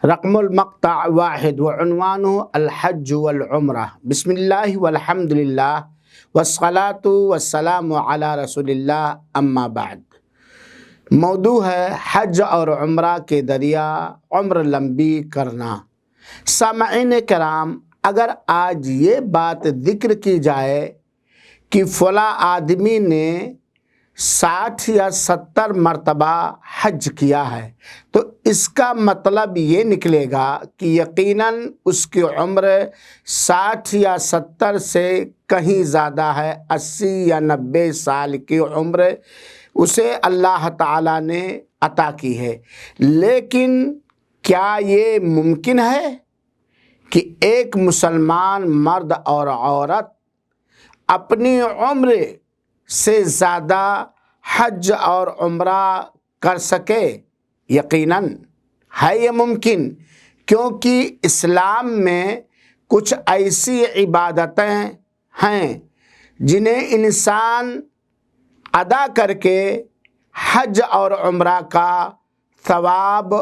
رقم المقطع 1 وعنوانه الحج والعمرہ۔ بسم اللہ والحمد للہ والصلاة والسلام علی رسول اللہ، اما بعد۔ موضوع ہے حج اور عمرہ کے ذریعہ عمر لمبی کرنا۔ سامعین کرام، اگر آج یہ بات ذکر کی جائے کہ فلاں آدمی نے 60 یا 70 مرتبہ حج کیا ہے، تو اس کا مطلب یہ نکلے گا کہ یقیناً اس کی عمر 60 یا 70 سے کہیں زیادہ ہے، 80 یا 90 سال کی عمر اسے اللہ تعالیٰ نے عطا کی ہے۔ لیکن کیا یہ ممکن ہے کہ ایک مسلمان مرد اور عورت اپنی عمر سے زیادہ حج اور عمرہ کر سکے؟ یقیناً ہے یہ ممکن، کیونکہ اسلام میں کچھ ایسی عبادتیں ہیں جنہیں انسان ادا کر کے حج اور عمرہ کا ثواب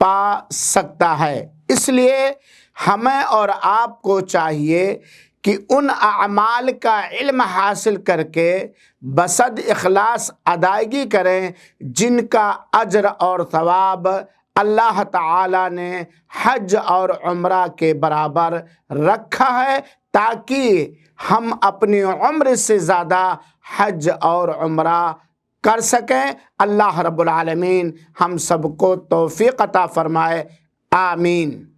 پا سکتا ہے۔ اس لیے ہمیں اور آپ کو چاہیے کہ ان اعمال کا علم حاصل کر کے بصد اخلاص ادائیگی کریں جن کا اجر اور ثواب اللہ تعالیٰ نے حج اور عمرہ کے برابر رکھا ہے، تاکہ ہم اپنی عمر سے زیادہ حج اور عمرہ کر سکیں۔ اللہ رب العالمین ہم سب کو توفیق عطا فرمائے، آمین۔